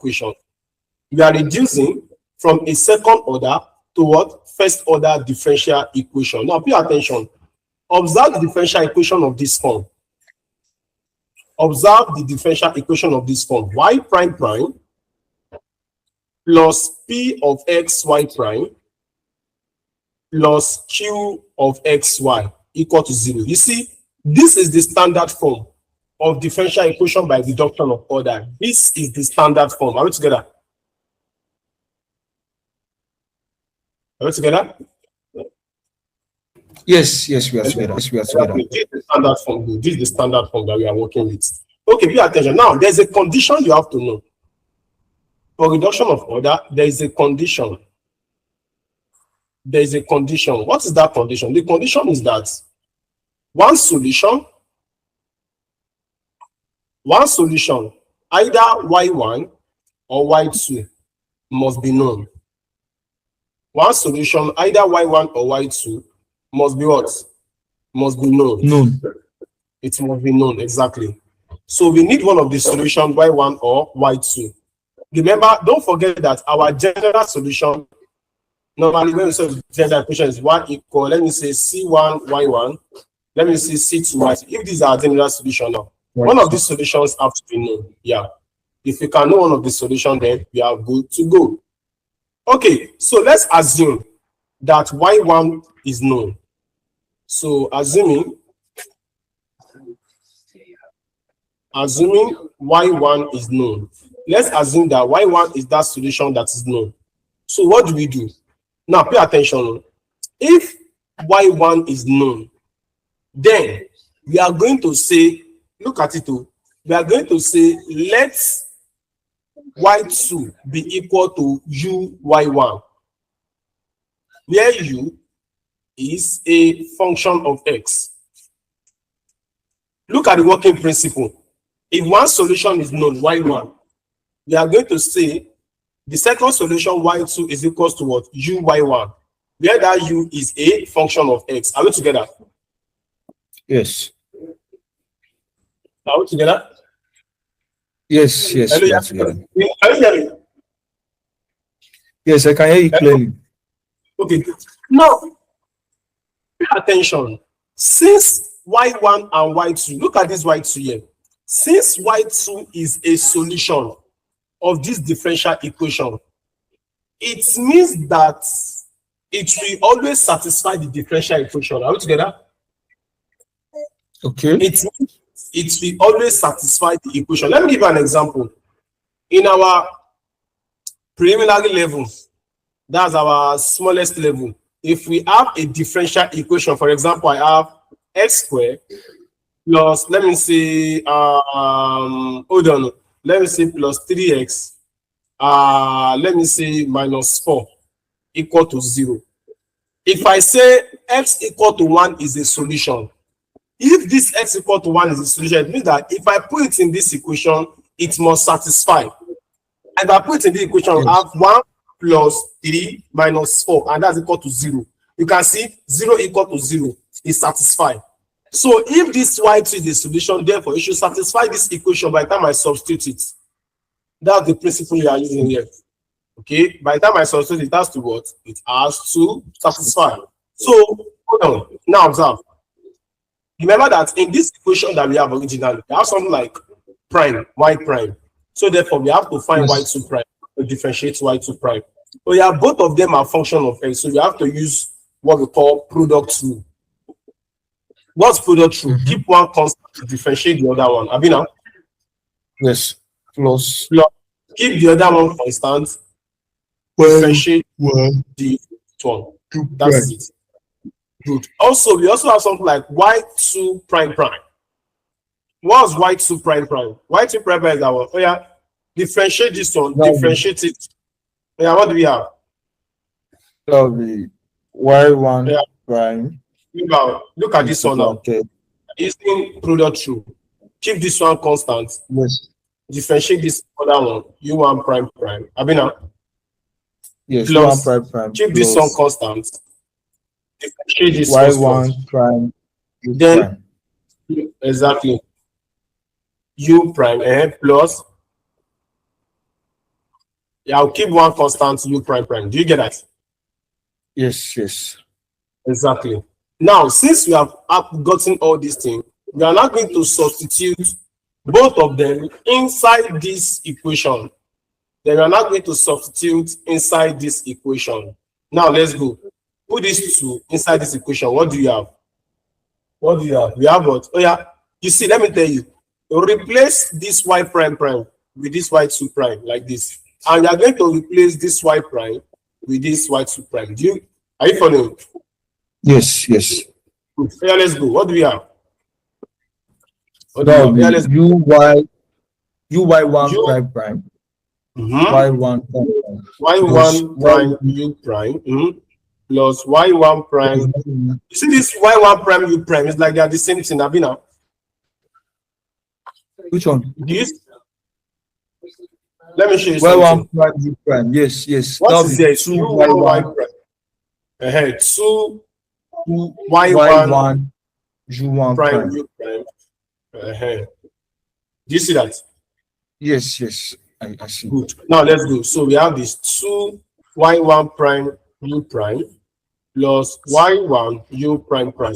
equation. We are reducing from a second order to what? First order differential equation. Now pay attention. Observe the differential equation of this form. Observe the differential equation of this form. Y prime prime plus P of x y prime plus Q of xy equal to 0. You see, this is the standard form of differential equation by reduction of order. This is the standard form. Are we together? Are we together? Yes, yes, we are together. Yes, we are together. This is the standard form. This is the standard form that we are working with. Okay, pay attention. Now, there's a condition you have to know. For reduction of order, there is a condition. There is a condition. What is that condition? The condition is that one solution, either y1 or y2, must be known. One solution, either y1 or y2, must be what? Must be known. Known. It must be known, exactly. So we need one of the solutions, y1 or y2. Remember, don't forget that our general solution, normally when we say general equation is 1 equal, let me say C1, y1, let me say C2, y2. If these are general solution now, one of these solutions have to be known. Yeah. If you can know one of the solutions, then we are good to go. Okay, so let's assume that y1 is known. So assuming y1 is known, let's assume that y1 is that solution that is known. So what do we do? Now pay attention. If y1 is known, then we are going to say, look at it too. We are going to say let y2 be equal to uy1, where u is a function of x. Look at the working principle. If one solution is known, y1, we are going to say the second solution, y2, is equal to what? uy1, where that u is a function of x. Are we together? Yes. Are we together? Yes, yes. Hello, Yes, are you hearing me? yes, I can hear you clearly. Okay. Now, pay attention. Since y1 and y2, look at this y2 here. Since y2 is a solution of this differential equation, it means that it will always satisfy the differential equation. Are we together? Okay. It will always satisfy the equation. Let me give you an example. In our preliminary level, that's our smallest level. If we have a differential equation, for example, I have x squared plus, let me say, hold on, let me say plus 3x, let me say minus 4 equal to 0. If I say x equal to 1 is a solution, if this x equal to 1 is a solution, it means that if I put it in this equation, it must satisfy. And I put it in the equation, yes, I have 1 plus 3 minus 4, and that's equal to 0. You can see 0 equal to 0 is satisfied. So if this y2 is the solution, therefore it should satisfy this equation by the time I substitute it. That's the principle you are using here. Okay, by the time I substitute it, has to what? It has to satisfy. So hold on. Now observe. Remember that in this equation that we have originally, we have something like prime, y prime. So therefore, we have to find y2 prime to differentiate y2 prime. So yeah, both of them are function of x. So we have to use what we call product rule. What's product rule? Keep one constant to differentiate the other one. Have you now? Yes. Plus. Keep the other one constant. Differentiate the one. That's it. Good. Also, we also have something like y2 prime prime. What's y2 prime prime? Y2 prime prime is our, oh yeah, differentiate this one, differentiate it. Oh yeah, what do we have? That will be y1 prime. Look at this one now. Okay. Using product rule. Keep this one constant. Yes. Differentiate this other one, u1 prime prime. Abina? Yes, plus, u1 prime prime. Keep this one constant. Differentiate this y1 prime. Then, prime. Exactly. U prime plus Yeah, I'll keep one constant u prime prime. Do you get that? Yes, yes. Exactly. Now, since we have gotten all these things, we are now going to substitute both of them inside this equation. Then we are now going to substitute inside this equation. Now, let's go. Put these two inside this equation. What do you have? What do you have? We have what? Oh, yeah. You see, let me tell you. Replace this y prime prime with this y2 prime like this. And you are going to replace this y prime with this y2 prime. Are you following? Yes, yes. Yeah, let's go. What do we have? That will be Yeah, let's uy1 u prime prime mhm, y1 prime prime plus y1 prime u prime plus y1 prime. y1. You see this y1 prime u prime? It's like they are the same thing. Abi now. Which one? Let me show you Y1 something. prime u prime. Yes, yes. That What will is be there? 2 u1 y1 prime. 2 y1 y1 u1 prime prime. u prime. Do you see that? Yes, yes. I see. Good. Now let's go. So we have this 2 y1 prime u prime plus y1 u prime prime.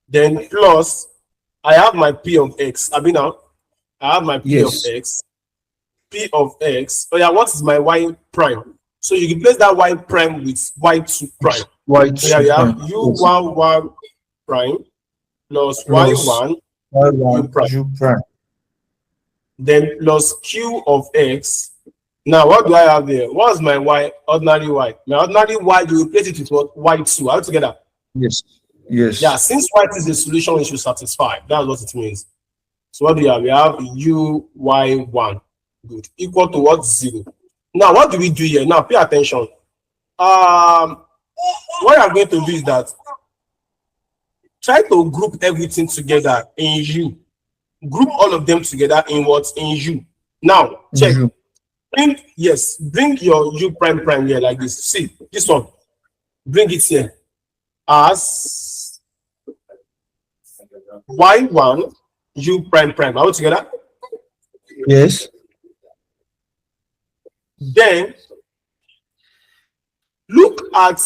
Then plus I have my p of x. I mean now I have my p of Yes. x. P of x. Oh yeah, what is my y prime? So you replace that y prime with y2 prime. Y2 So yeah, you have prime. Yes. u11 prime plus Plus y1 u y1 prime. u prime. Then plus q of x. Now what do I have there? What's my y? Ordinary y. My ordinary y, you replace it with what? Y2. All together. Yes. Yes. Yeah, since y is the solution, it should satisfy. That's what it means. So what do you have? We have uy1. Good. Equal to what? 0. Now, what do we do here? Now, pay attention. What I'm going to do is that try to group everything together in u. Group all of them together in what? In u. Now, check. U. Bring your u prime prime here like this. See, this one. Bring it here as y1 u prime prime. Are we together? Yes. Then look at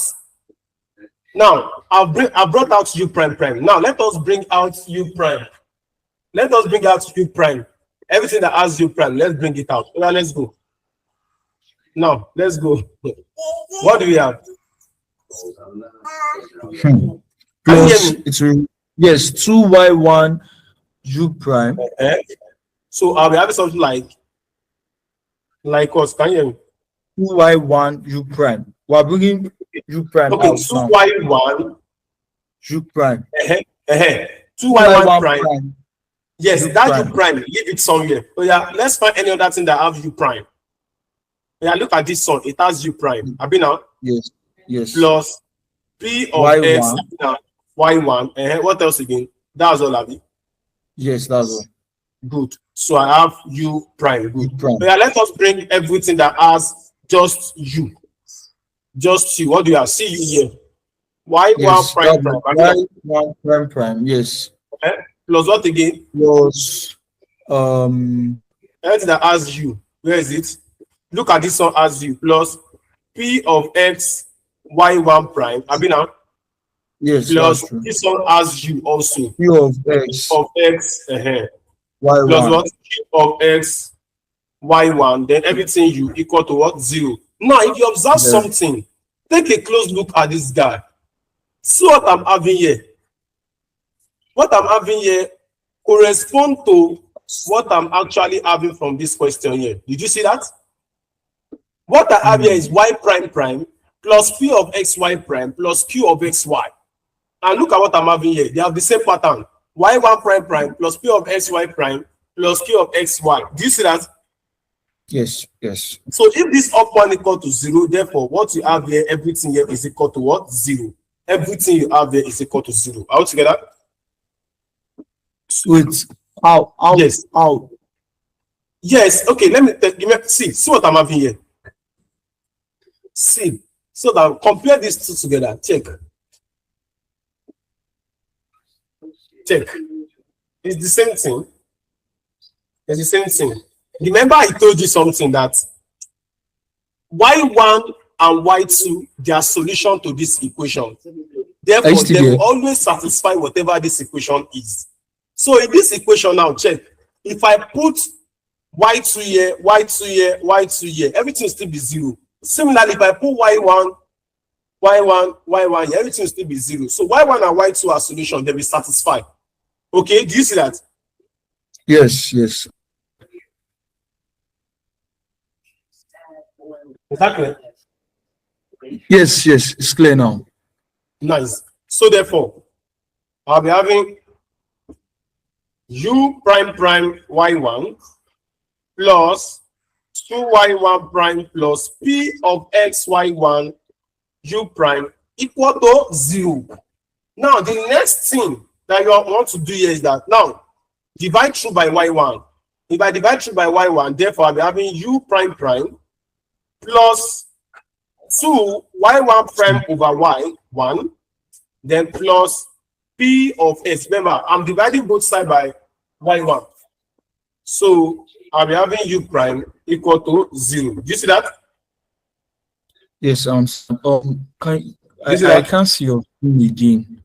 now. I brought out u prime prime. Now let us bring out u prime. Let us bring out u prime. Everything that has u prime, let's bring it out. Now let's go. Now let's go. What do we have? Plus it's yes 2y1 u prime. So I'll be having something like us. Can you hear me? 2y1 u prime. We're bringing u prime Okay, out 2y1 u prime. 2y1 prime. prime. Yes, U that prime. u prime. Leave it somewhere. Oh yeah, let's find any other thing that have u prime. Yeah, look at this one. It has u prime. Abi now. Yes. Yes. Plus p of Y1. x now y1. What else again? That's all, Abi. Yes, that's all. Good. So I have u prime. Good. U prime. So yeah, let us bring everything that has just u. Just u. What do you have? See you here. Y1 Yes, prime prime. Abi now. y1 prime prime. Yes. Plus what again? Plus Everything that has u. Where is it? Look at this one as u plus p of x y1 prime. Abi now. yes, Plus that's true. this one has u also. P of x Of x y1 plus what? Q of x y1. Then everything u equal to what? 0. Now, if you observe Yeah. something, take a close look at this guy. See what I'm having here. What I'm having here correspond to what I'm actually having from this question here. Did you see that? What I have here is y prime prime plus p of xy prime plus q of xy. And look at what I'm having here. They have the same pattern. Y1 prime prime plus p of xy prime plus q of xy. Do you see that? Yes, yes. So if this up one equal to 0, therefore what you have here, everything here is equal to what? 0. Everything you have here is equal to 0. Are we together? Wait, how? Yes. How? Yes. Okay, let me see what I'm having here. See. So that compare these two together. Check. It's the same thing. It's the same thing. Remember I told you something that y1 and y2, their solution to this equation. Therefore, they will always satisfy whatever this equation is. So in this equation now, check. If I put y2 here, y2 here, y2 here, everything will still be 0. Similarly, if I put y1, y1 here, everything will still be 0. So y1 and y2 are solution, they will satisfy. Okay, do you see that? Yes, yes. Is that clear? Yes, yes, it's clear now. Nice. So therefore, I'll be having u prime prime y1 plus 2y1 prime plus p of x y1 u prime equal to 0. Now, the next thing that you want to do here is that now divide through by y1. If I divide through by y1, therefore I'll be having u prime prime plus 2 y1 prime over y1, then plus p of x. Remember, I'm dividing both sides by y1. So I'll be having u prime equal to 0. Do you see that? Yes, I can't see your screen again.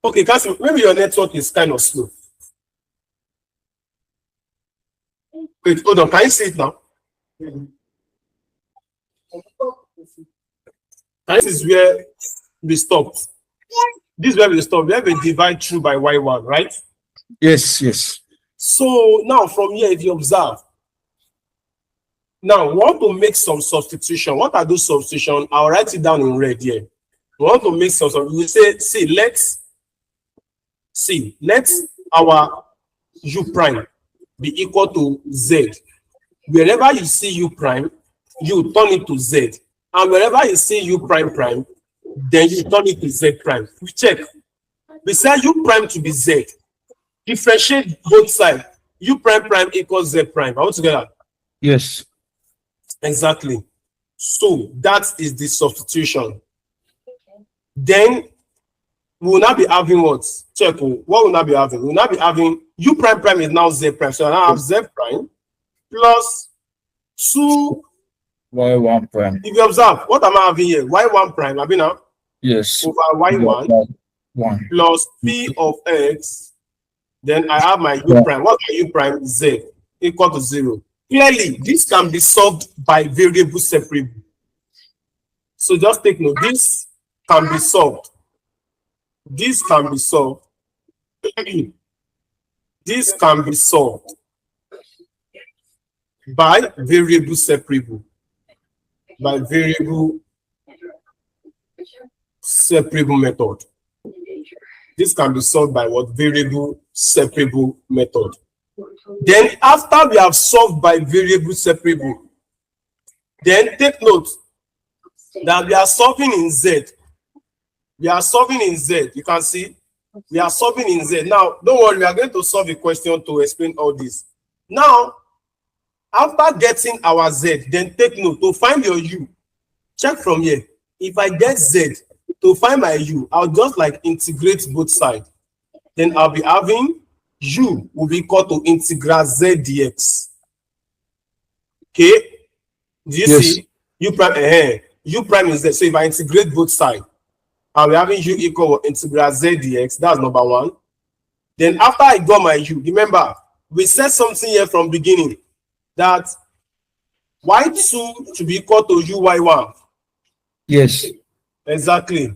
Okay, maybe your network is kind of slow. Wait, hold on. Can you see it now? This is where we stopped. This is where we stopped. We have a divide through by y1, right? Yes, yes. So now from here, if you observe, now we want to make some substitution. What are those substitutions? I'll write it down in red here. We want to make some. We say, let's our u prime be equal to z. Wherever you see u prime, you turn it to z. And wherever you see u prime prime, then you turn it to z prime. We check. We say u prime to be z. Differentiate both sides. U prime prime equals z prime. Are we together? Yes. Exactly. So that is the substitution. Then we will now be having what? Check. What will now be having? We will now be having u prime prime is now z prime. So I now have z prime plus 2 y1 prime. If you observe, what am I having here? y1 prime, have you now? Yes. Over y1 plus p of x. Then I have my u prime. What's my u prime? Z equal to 0. Clearly, this can be solved by variable separable. So just take note. This can be solved. This can be solved. This can be solved by variable separable. By variable separable method. This can be solved by what? Variable separable method. Then after we have solved by variable separable, then take note that we are solving in Z. We are solving in Z. You can see we are solving in Z. Now, don't worry, we are going to solve a question to explain all this. Now, after getting our Z, then take note to find your U. Check from here. If I get Z, to find my U, I'll just like integrate both sides. Then I'll be having U will be equal to integral Z dx. Okay? Do you see? U prime, U prime is Z. So if I integrate both sides, I'll be having U equal to integral Z dx. That's number 1. Then after I got my U, remember, we said something here from beginning that y2 should be equal to uy1. Yes. Exactly.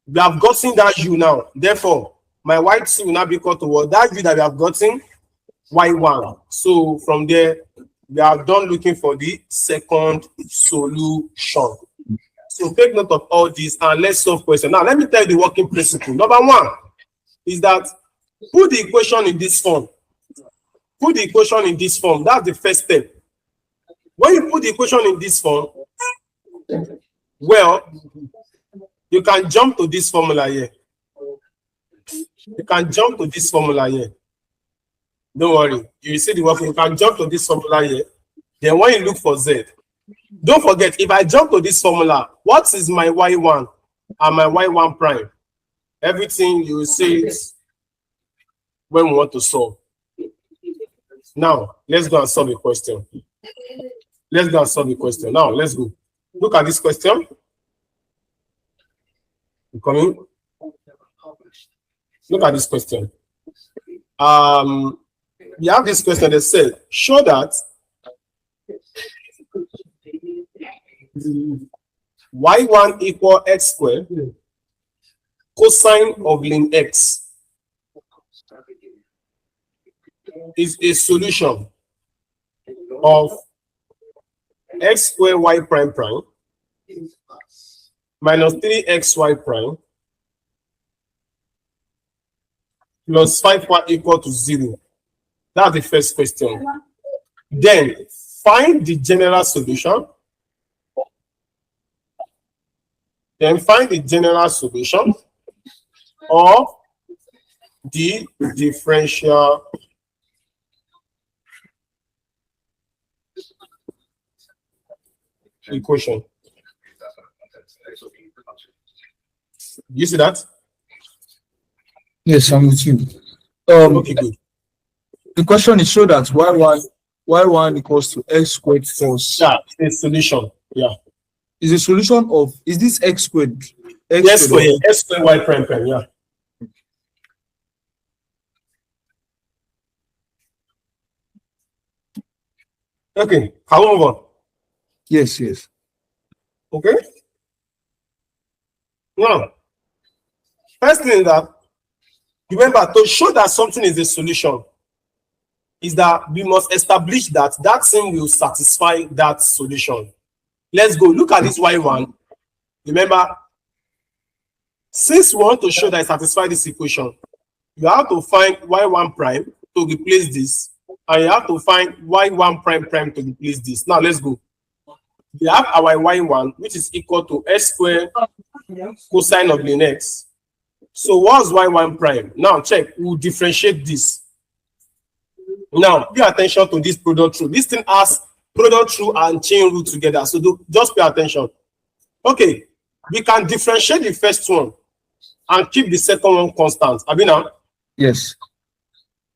We have gotten that u now. Therefore, my y2 will now be equal to what? That u that we have gotten, y1. So from there, we are done looking for the second solution. So take note of all this and let's solve question. Now, let me tell you the working principle. Number 1 is that put the equation in this form. Put the equation in this form. That's the first step. When you put the equation in this form, well, you can jump to this formula here. You can jump to this formula here. Don't worry. You see the work. You can jump to this formula here. Then when you look for Z, don't forget, if I jump to this formula, what is my y1 and my y1 prime? Everything you will see it when we want to solve. Now, let's go and solve a question. Let's go and solve the question. Now, let's go. Look at this question. Coming. Look at this question. We have this question that says, show that y1 equal x squared cosine of ln x is a solution of x squared y prime prime minus 3xy prime plus 5y equal to 0. That's the first question. Then find the general solution. Then find the general solution of the differential equation. You see that? Yes, I'm with you. Okay, good. The question is show that y1 equals to x squared plus. Yeah, the solution. Yeah. Is the solution of, is this x squared? X squared y prime prime. Yeah. Okay, can we move on? Yes, yes. Okay. Now, first thing that remember to show that something is a solution is that we must establish that that thing will satisfy that solution. Let's go look at this y1. Remember, since we want to show that it satisfies this equation, you have to find y1 prime to replace this, and you have to find y1 prime prime to replace this. Now let's go. We have our y1, which is equal to x squared cosine of ln x. So what's y1 prime? Now check, we'll differentiate this. Now pay attention to this product rule. This thing has product rule and chain rule together. So just pay attention. Okay, we can differentiate the first one and keep the second one constant. Abi now? Yes.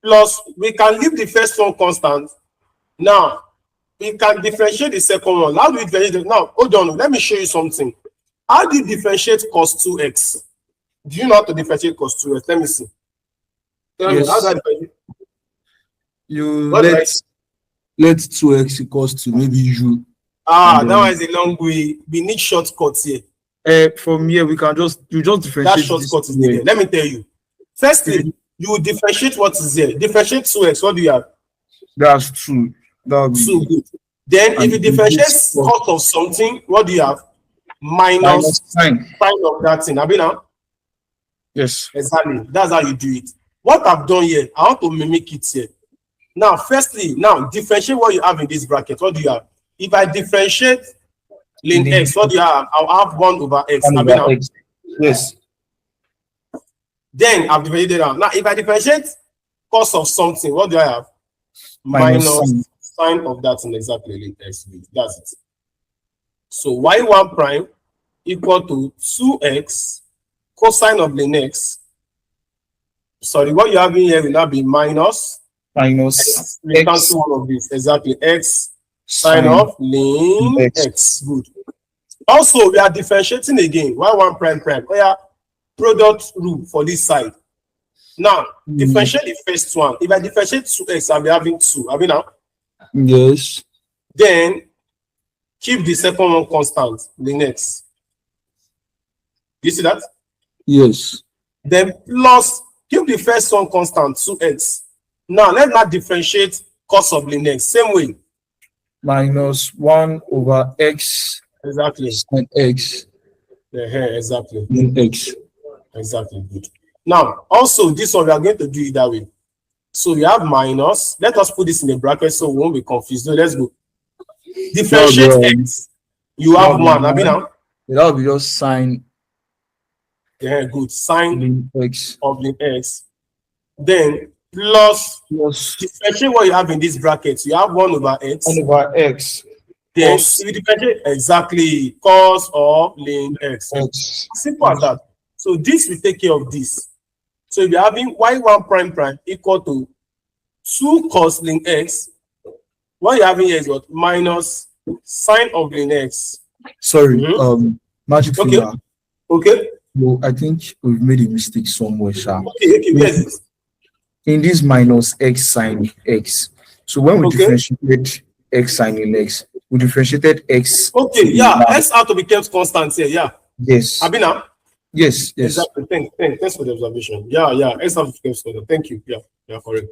Plus, we can leave the first one constant. Now, we can differentiate the second one. How do we differentiate? Now, hold on. Let me show you something. How do you differentiate cos 2x? Do you know how to differentiate cos 2x? Let me see. Tell me, how do I differentiate? You let 2x equals to maybe u. That one is a long way. We need shortcuts here. From here, we can just differentiate. That shortcut is needed. Let me tell you. Firstly, you will differentiate what is here. Differentiate 2x. What do you have? That's true. That would be so good. Then, if you differentiate cos of something, what do you have? Minus sign of that thing. Have you now? Yes. Exactly. That's how you do it. What I've done here, I want to mimic it here. Now, firstly, differentiate what you have in this bracket. What do you have? If I differentiate ln x, what do you have? I'll have 1 over x. X. Yes. Then I've differentiated out. Now, if I differentiate cos of something, what do I have? Minus sign of that thing, exactly ln x. That's it. So y1 prime equal to 2x cosine of ln x. Sorry, what you have in here will now be minus x. We cancel one of these. Exactly. X sine of ln x. Good. Also, we are differentiating again. Y1 prime prime. Oh yeah, product rule for this side. Now, differentiate the first one. If I differentiate 2x, I'll be having 2. Have you now? Yes. Then keep the second one constant, ln x. You see that? Yes. Then plus keep the first one constant, 2x. Now let's not differentiate cos of ln x. Same way. Minus 1 over x. Exactly. Sin x. Exactly. Ln x. Exactly. Good. Now, also this one we are going to do it that way. So we have minus. Let us put this in a bracket so we won't be confused. So let's go. Differentiate x. You have 1. Have you now? That will be just sine. Yeah, good. Sine x of ln x. Then plus differentiate what you have in this bracket. You have 1 over x. 1 over x. Then you differentiate exactly cos of ln x. Simple as that. So this will take care of this. So if you're having y1 prime prime equal to 2 cos ln x, what you're having here is what? Minus Sine of ln x. Sorry, Mhm. magic Okay. finger. Okay. Well, I think we've made a mistake somewhere, sir. Okay. Where is it? In this minus x sine x. So when we Okay. differentiated x sine in x, we differentiated x to Okay. a Yeah. now. X have to be kept constant here. Yeah. Yes, Abina. yes. Exactly. Thanks for the observation. Yeah. X have to be kept constant. Thank you. Yeah. Correct.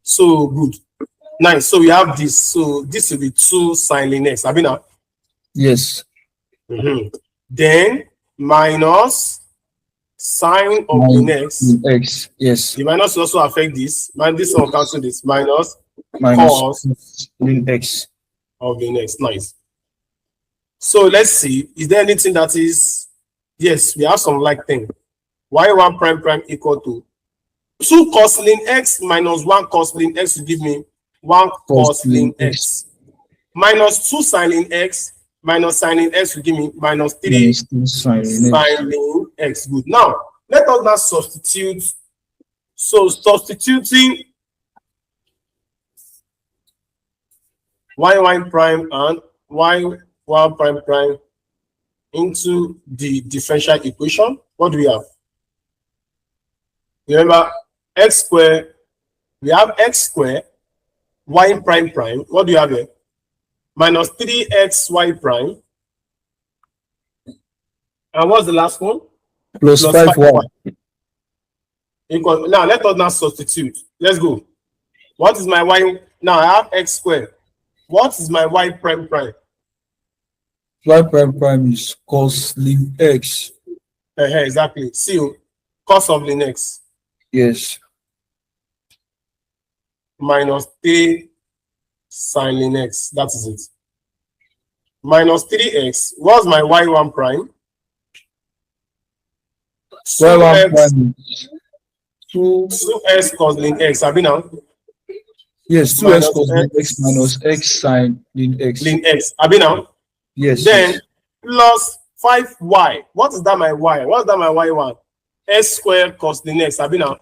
So good. Nice. So we have this. So this will be 2 sine ln x. Abina. Yes. Then minus sine of ln x. X. Yes. The minus will also affect this. This one cancel this. Minus Minus cos ln x. of ln x. Nice. So let's see. Is there anything that is? Yes, we have some like thing. Y1 prime prime equal to 2 cos ln x minus 1 cos ln x to give me 1 cos ln x minus 2 sin ln x minus sin ln x to give me minus 3 Sine sin ln x. ln x. Good. Now let us now substitute. So substituting y1 prime and y1 prime prime into the differential equation. What do we have? Remember x square. We have x square y prime prime. What do you have here? Minus 3xy prime. And what's the last one? Plus 5y. Equal. Now let us now substitute. Let's go. What is my y? Now I have x square. What is my y prime prime? Y prime prime is cos ln x. Exactly. See, cos of ln x Yes. minus 3 sin ln x. That is it. Minus 3x. What's my y1 prime? Y1 prime is 2x cos ln x. Have you now? yes, 2x cos ln x minus x sine ln x. Ln x. Have you now? Yes. Then yes. plus 5y. What is that my y? What's that my y1? S squared cos ln x. Have you now?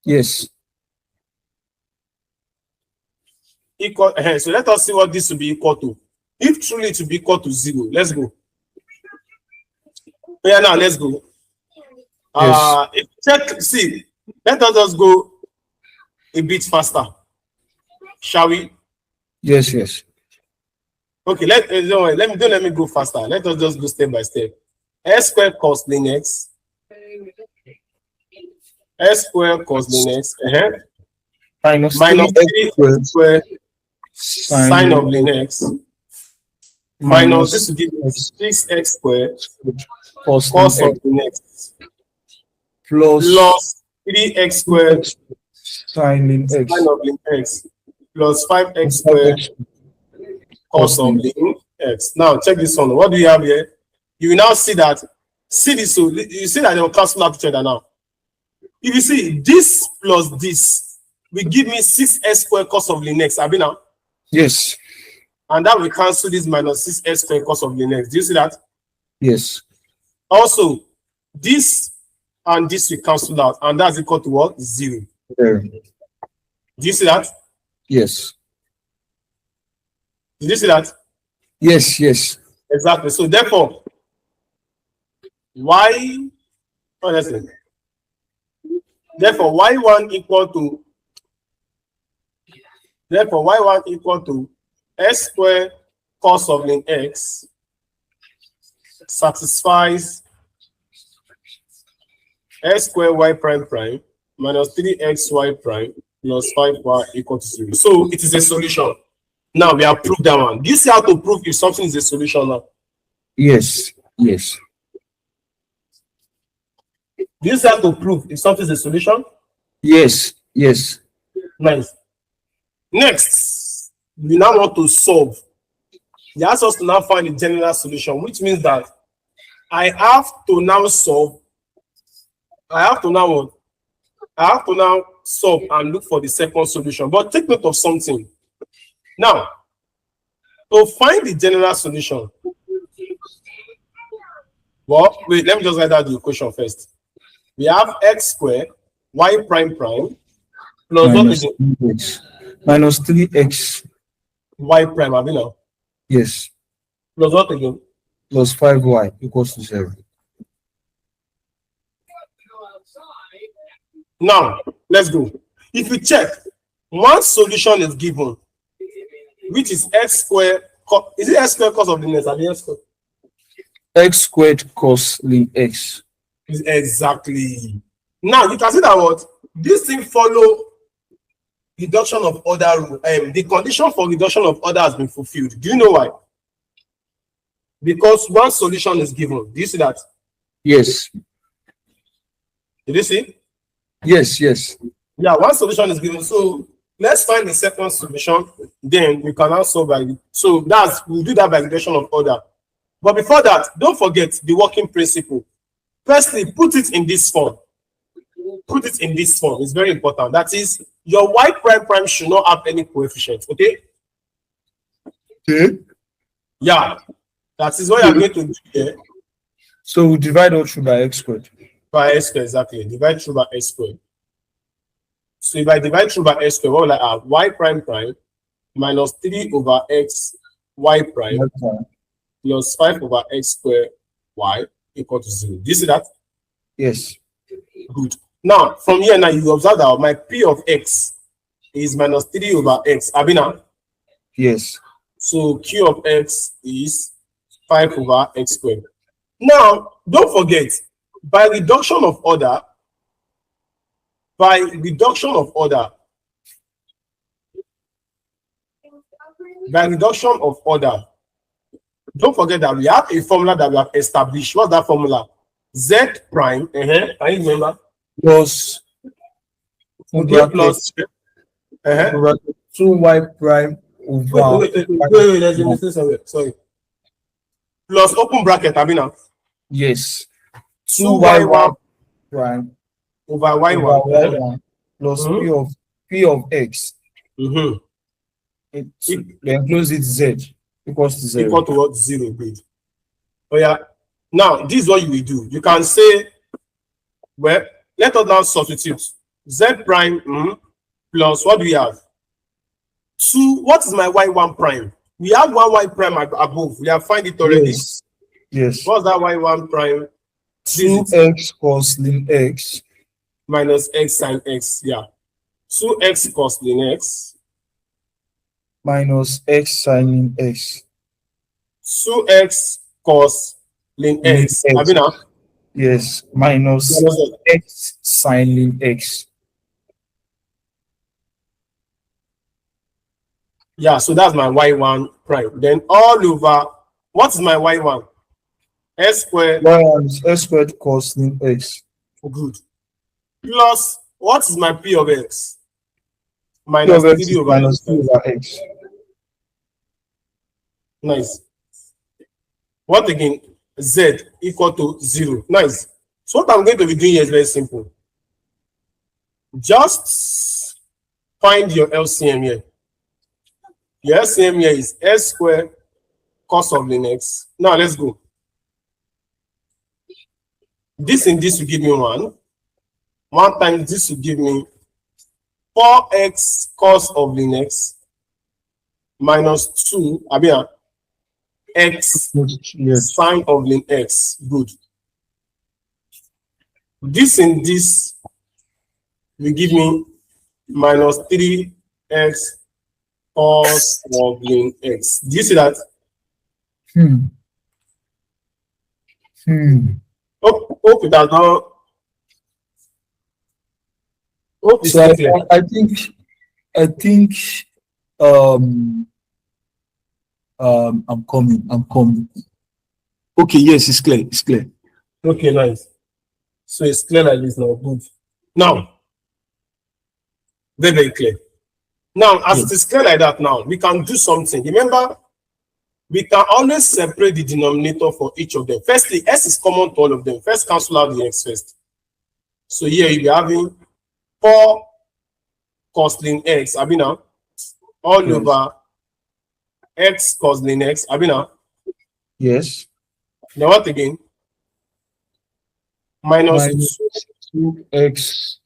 Yes. Equal. So let us see what this will be equal to. If truly it will be equal to 0, let's go. Yeah, now let's go. Yes. Check. See, let us just go a bit faster. Shall we? Yes. Okay. Let me go faster. Let us just go step by step. S squared cos ln x. S squared cos ln x. Minus 3x squared sine of ln x. Minus this will give me 6x squared cos of ln x plus 3x squared sine of ln x plus 5x squared cos of ln x. Now check this one. What do you have here? You will now see that. See this. So you see that they will cancel out each other now. If you see this plus this will give me 6x squared cos of ln x. Have you now? Yes. And that will cancel this minus 6x squared cos of ln x. Do you see that? Yes. Also, this and this will cancel out, and that's equal to what? 0. There. Do you see that? Yes. Did you see that? Yes. Exactly. So therefore, honestly, therefore y1 equal to s squared cos of ln x satisfies s squared y prime prime minus 3xy prime plus 5y equal to 0. So it is a solution. Now we have proved that one. Do you see how to prove if something is a solution now? Yes. Do you see how to prove if something is a solution? Yes. Nice. Next, we now want to solve. He asks us to now find a general solution, which means that I have to now solve. I have to now solve and look for the second solution. But take note of something. Now, to find the general solution, well, wait, let me just write out the equation first. We have x squared y prime prime plus what is it? Minus 3x Y prime, have you know? Yes. Plus what again? Plus 5y equals to 0. Now, let's go. If you check, one solution is given, which is x squared. Is it x squared cos of the next? X squared? X squared cos ln x. Exactly. Now, you can see that what? This thing follow reduction of order rule. The condition for reduction of order has been fulfilled. Do you know why? Because one solution is given. Do you see that? Yes. Did you see? Yes, yes. Yeah, one solution is given. So let's find the second solution. Then we can also by so we'll do that by reduction of order. But before that, don't forget the working principle. Firstly, put it in this form. Put it in this form. It's very important. That is, your y prime prime should not have any coefficient. Okay? Okay. Yeah. That is what you're going to do here. So we divide all through by x squared. By x squared, exactly. Divide through by x squared. So if I divide through by x squared, what will I have? Y prime prime minus 3 over x y prime plus 5 over x squared y equal to 0. Do you see that? Yes. Good. Now, from here, now you observe that my p of x is minus 3 over x. Abina? Yes. So q of x is 5 over x squared. Now, don't forget, by reduction of order, don't forget that we have a formula that we have established. What's that formula? Z prime, can you remember? Plus, plus 2y prime over. Wait, sorry. Plus open bracket, Abina. Yes. 2y1 prime over y1 plus p of x. Then close it z equals to 0. Equal to what? 0. Good. Oh yeah. Now this is what you will do. You can say, well, let us now substitute z prime plus what do we have? 2. What is my y1 prime? We have one y prime above. We have find it already. Yes. What's that y1 prime? 2x cos ln x minus x sin x. Yeah. 2x cos ln x minus x sin ln x. 2x cos ln x. Abina? Yes. Minus x sin ln x. Yeah, so that's my y1 prime. Then all over, what is my y1? S squared. Y1 is s squared cos ln x. Good. Plus, what is my p of x? Minus 3 over x. Nice. What again? Z equal to 0. Nice. So what I'm going to be doing here is very simple. Just find your LCM here. Your LCM here is s squared cos of ln x. Now let's go. This and this will give me 1. 1 times this will give me 4x cos of ln x minus 2 x sine of ln x. Good. This and this will give me minus 3x cos of ln x. Do you see that? Hope it does not. So I think I'm coming. Okay, yes, it's clear. Okay, nice. So it's clear like this now. Good. Now, very clear. Now, as it is clear like that now, we can do something. Remember, we can always separate the denominator for each of them. Firstly, s is common to all of them. First, cancel out the x first. So here you'll be having 4 cos ln x, all over x cos ln x, Yes. Now what again? Minus 2x.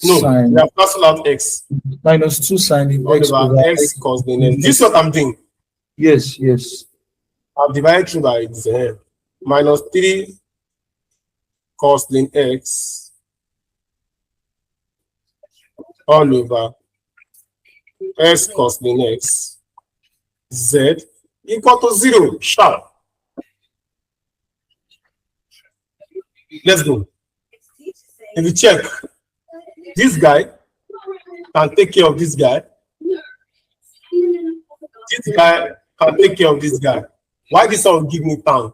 No, we have cancelled out x. Minus 2 sin x over x cos ln x. This is what I'm doing. Yes, yes. I've divided through by z minus 3 cos ln x all over x cos ln x z equal to 0. Sharp. Let's go. If you check, this guy can take care of this guy. This guy can take care of this guy. Why this one will give me tan?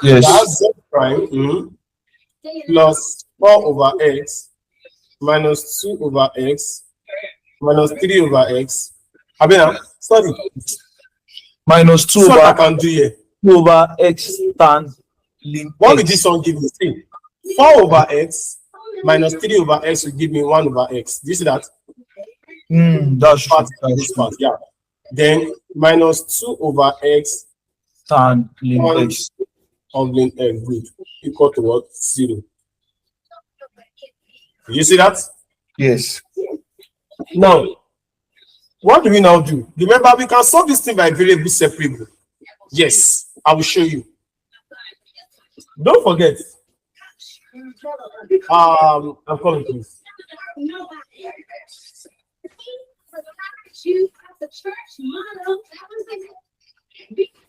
Yes. That's z prime plus 4 over x minus 2 over x minus 3 over x. I mean, sorry. Minus 2 So what I over can do here. 2 over x tan ln What will x. this one give me? See, 4 over x minus 3 over x will give me 1 over x. Do you see that? That's true. Part, this part, yeah. Then minus 2 over x Tan ln tan x. of ln x good equal to what? 0. You see that? Yes. Now, what do we now do? Remember, we can solve this thing by variable separable. Yes, I will show you. Don't forget. I'm coming, please.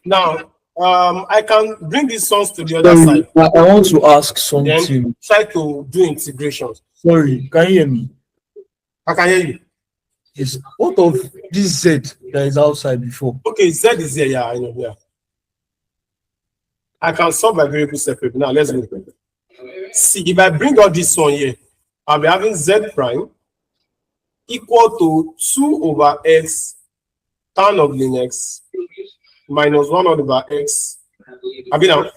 Now, I can bring these sons to the other Sorry, side. I want to ask Then something. try to do integrations. Sorry, can you hear me? I can hear you. Yes. What of this z that is outside before? Okay, Z is here. Yeah, I know. Yeah. I can solve by variable separable. Now, let's go. See, if I bring out this one here, I'll be having Z prime equal to 2 over x tan of ln x minus 1 over x. I mean, now,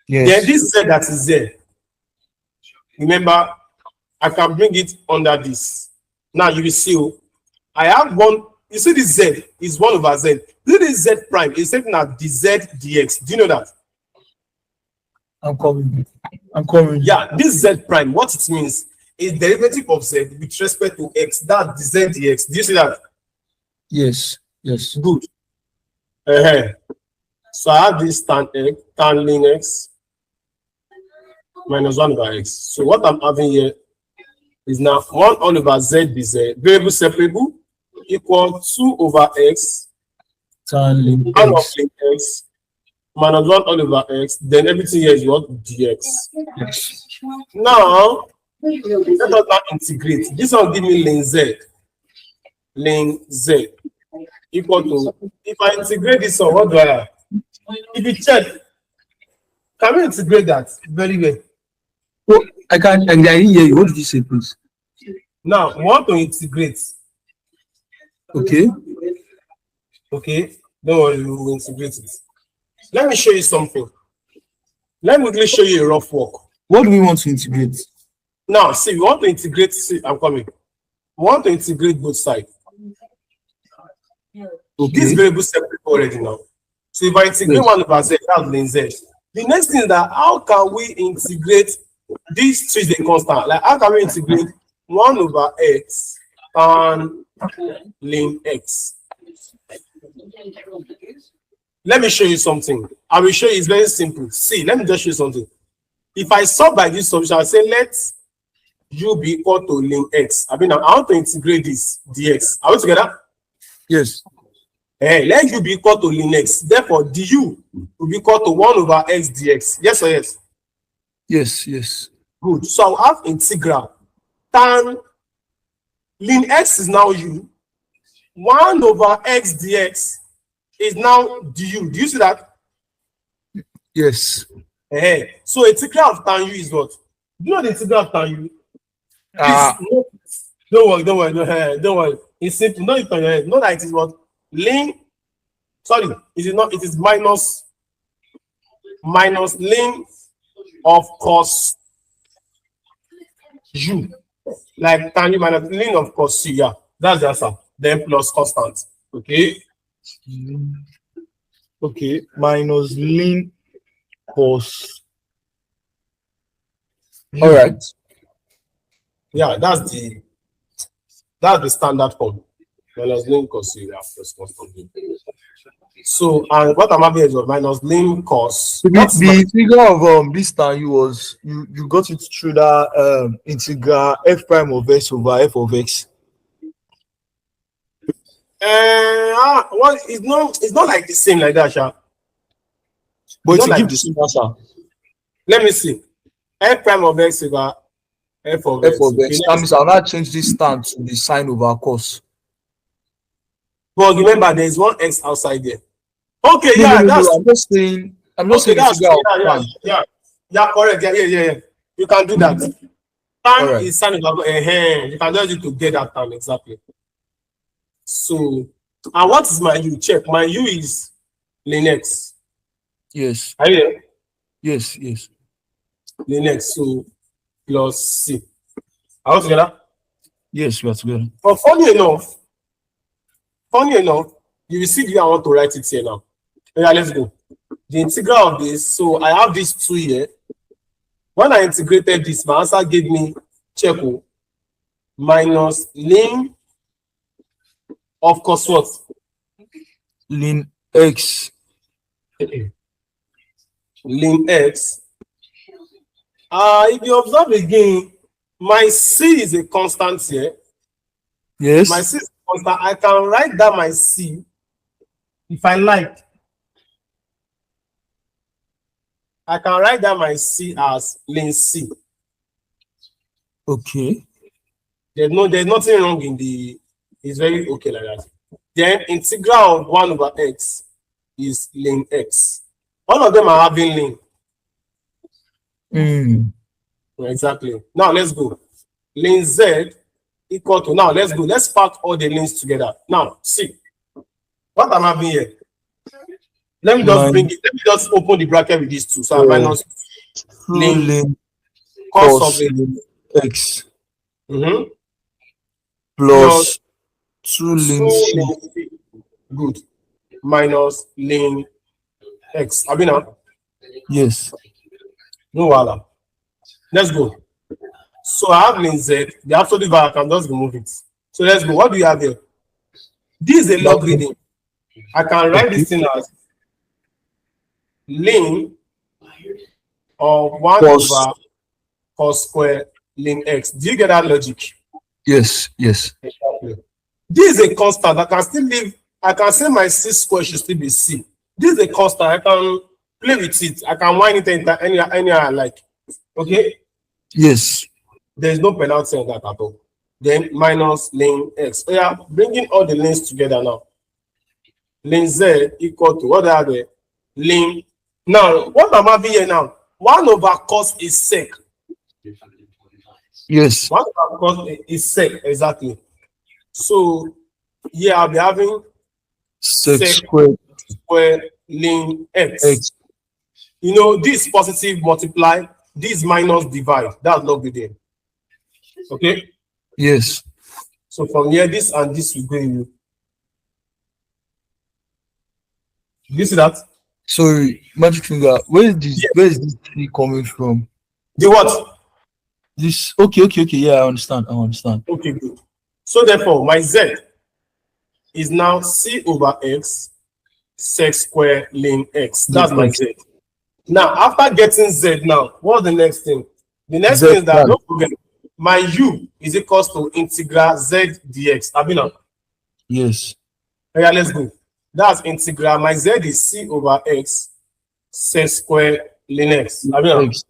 Yes. then this Z that is there, remember, I can bring it under this. Now, you will see, I have one. You see, this Z is 1 over Z. This Z prime is taken as dz dx. Do you know that? I'm coming. I'm coming. Yeah, this Z prime, what it means is derivative of Z with respect to x. That's dz dx. Do you see that? Yes. Yes. Good. So I have this tan x, tan ln x minus 1 over x. So what I'm having here is now 1 all over z dz, variable separable, equal 2 over x, Tan ln tan of x. ln x, minus 1 all over x, then everything here is what? Dx. Yes. Now, let us now integrate. This one give me ln z equal to, if I integrate this one, what do I have? If you check, can we integrate that very well? Oh, I didn't hear you. What did you say, please? Now, we want to integrate. Okay. Okay, don't worry, we will integrate it. Let me show you something. Let me quickly show you a rough work. What do we want to integrate? Now, see, we want to integrate. See, I'm coming. We want to integrate both sides. Okay. This variable separate already now. So if I integrate Yes. 1 over z, that's ln z. The next thing is that how can we integrate these three is a constant? Like how can we integrate 1 over x and ln x? Let me show you something. I will show you, it's very simple. See, let me just show you something. If I solve by this solution, I say let u be equal to ln x. I mean, I want to integrate this dx. Are we together? Yes. Let u be equal to ln x. Therefore, du will be equal to 1 over x dx. Yes or yes? Yes. Yes. Good. So I'll have integral tan ln x is now u. 1 over x dx is now du. Do you see that? Yes. So integral of tan u is what? Do you know the integral of tan u? Don't worry, don't worry. It's simple. Not on your head. Know that it is what? Ln. Sorry, it is not. It is minus ln of cos u. Like tan u minus ln of cos u. Yeah, that's the answer. Then plus constant. Okay. Okay. Minus ln cos. All right. Yeah, that's the standard form. Minus ln cos u. Yeah, plus constant. So, and what I'm having is of minus ln cos. The, What's my the figure of this time you was you got it through that integral f prime of x over f of x. well, it's not like the same like that, Sha. But It's it not will like give the this. same answer. Let me see. F prime of x over f of F x. of Okay, x. That let's means I'll not change this stand to the sine over cos. but remember there is one x outside there. Okay, No, no, yeah, no, no. that's I'm just okay, saying that's true. integral of Yeah, tan. yeah. Yeah, correct. Yeah. You can do that. All Tan right. is sine over you can just use to get that tan exactly. So, and what is my u? Check. My u is ln x. Yes. Are you there? Yes. Yes. Ln x. So plus c. Are we together? Yes. We are together. But funny enough, you will see the way I want to write it here now. Yeah, let's go. The integral of this. So I have this 2 here. When I integrated this, my answer gave me check minus ln of cos what? Ln x. Ln x. If you observe again, my c is a constant here. My Yes. c is a constant. I can write down my c if I like. I can write down my c as ln c. Okay. There's nothing wrong in the. It's very okay like that. Then integral of 1 over x is ln x. All of them are having ln. Mm. Exactly. Now let's go. Ln z equal to, now let's go. Let's pack all the lns together. Now, see what I'm having here. Let me just bring Minus it. Let me just open the bracket with these two. So I minus 2 ln ln cos of cos it. ln x Plus plus 2 ln 2 c. ln c. Good. Minus ln x. Abi now? Yes. No wahala. Let's go. So I have ln z. The absolute value, I can just remove it. So let's go. What do you have here? This is a log reading. I can write Okay. this thing as ln of 1 Cos. over cos square ln x. Do you get that logic? Yes. Yes. Exactly. This is a constant. I can still leave. I can say my c square should still be c. This is a constant. I can play with it. I can wind it anywhere I like. Okay? Yes. There is no penalty on that at all. Then minus ln x. So yeah, bringing all the lanes together now. Ln z equal to what are they? Ln. Now, what I'm having here now? 1 over cos is sec. Yes. 1 over cos is sec, exactly. So here I'll be having Sec sec squared square ln x. x. You know, this positive multiply, this minus divide. That's log within. Okay? Yes. So from here, this and this will go in. Do you see that? Sorry, magic finger. Yes. Where is this tree coming from? The what? This okay. Yeah, I understand. Okay, good. So therefore, my z is now c over x sec square ln x. That's my X. z. Now, after getting z now, what's the next thing? The next Z thing is that, prime. don't forget, my u is equals to integral z dx. Abi now? Yes. Yeah, let's go. That's integral. My z is c over x sec square ln x. Abi now? X.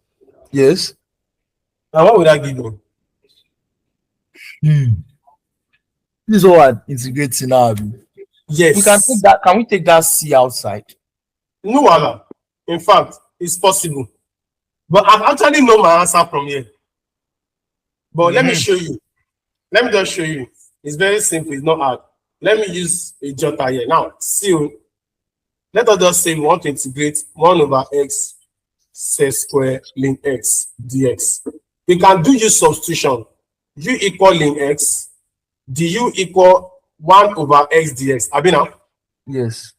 Yes. Now, what would that give me? This is all I'm integrating now. Abi. We can take Yes. that. Can we take that C outside? No wahala. In fact, it's possible. But I've actually know my answer from here. But let me show you. Let me just show you. It's very simple. It's not hard. Let me use a jotter here. Now, see, let us just say we want to integrate 1 over x sec square ln x dx. We can do use substitution. U equal ln x, du equal 1 over x dx. Abi now? Yes.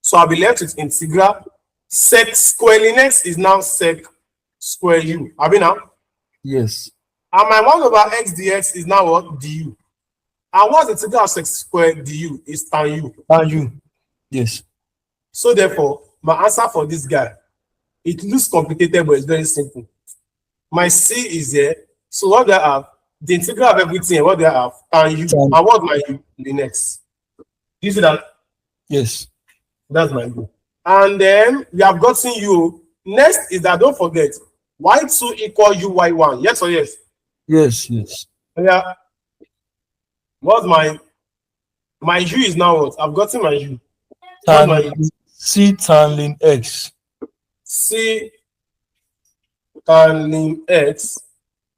So I'll be left with integral sec square ln x is now sec square u. Abi now? Yes. And my 1 over x dx is now what? Du. And what's the integral of sec square du is tan u. And you. Yes. So therefore, my answer for this guy, it looks complicated, but it's very simple. My C is here. So what do I have? The integral of everything. What do I have? And U. Tan. And what my U? The next. Do you see that? Yes. That's my U. And then we have gotten U. Next is that, don't forget, y2 equal uy1. Yes or yes? Yes. Yes. Yeah. What's my U is now what? I've gotten my U. What's my U? C tan ln x. C tan ln x.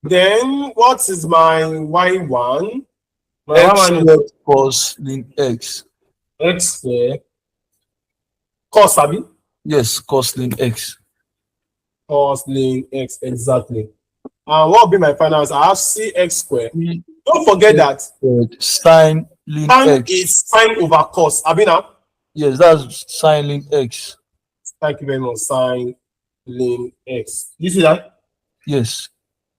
Then what is my y1? My X y1 squared cos ln x. x square. Cos, abi? Yes, cos ln x. Cos ln x, exactly. And what will be my final answer? I have cx square. Don't forget that Sin ln tan x. is sine over cos. Abi now? Yes, that's sin ln x. Thank you very much. Sine ln x. You see that? Yes.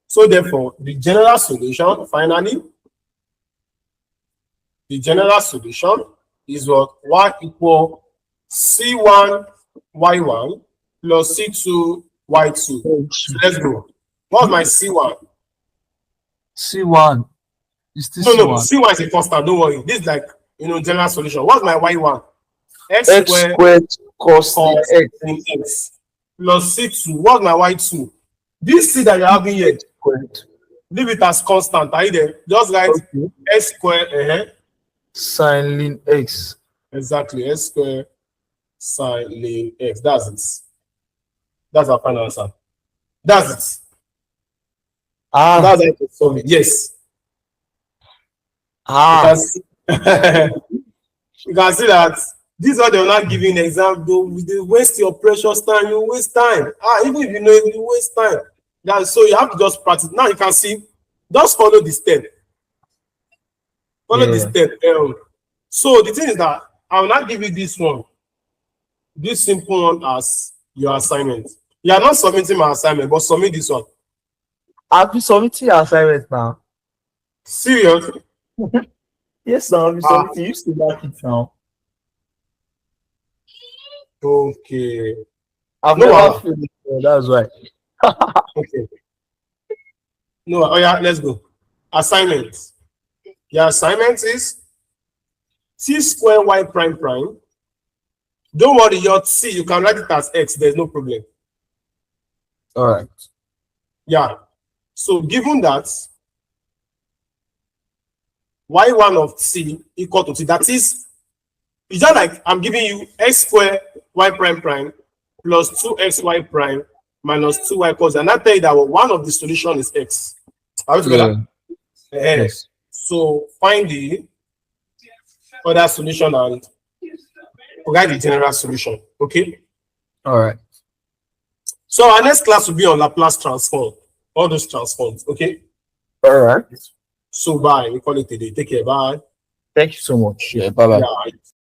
So therefore, the general solution, finally, the general solution is what? Y equal C1 Y1 plus C2 Y2. So let's go. What's my C1? C1 is this No, one. C1 is a constant. Don't worry. This is like, general solution. What's my Y1? X X squared squared cos ln cos x. ln x plus C2. What's my Y2? This C that you're having here, Squared. leave it as constant. Are you there? Just write Okay. x squared. Sin ln x. Exactly. X squared sine ln x. That's it. That's our final answer. That's it. That's how to solve it. Yes. You can see, you can see that these are, they're not giving exam, though they waste your precious time. You waste time. Even if you know it, you waste time. So you have to just practice. Now you can see, just follow the step. Follow the step. So the thing is that I will not give you this one, this simple one as your assignment. You are not submitting my assignment, but submit this one. I've been submitting your assignment now. Serious? Yes, now I've been submitting. You used to like it now. Okay. I've No, never finished it, that's why. Okay. No, oh yeah, let's go. Assignment. Your assignment is t square y prime prime. Don't worry, your t, you can write it as x, there's no problem. All right. Yeah. So given that y1 of t equal to t, that is, it's just like I'm giving you x square y prime prime plus 2xy prime minus 2y cos, and I tell you that one of the solution is x. Are we together? Yes. So find the other solution and provide the general solution. Okay. All right. So our next class will be on Laplace transform, all those transforms. Okay. All right. So bye. We call it a day. Take care. Bye. Thank you so much. Yeah. Bye bye. Yeah.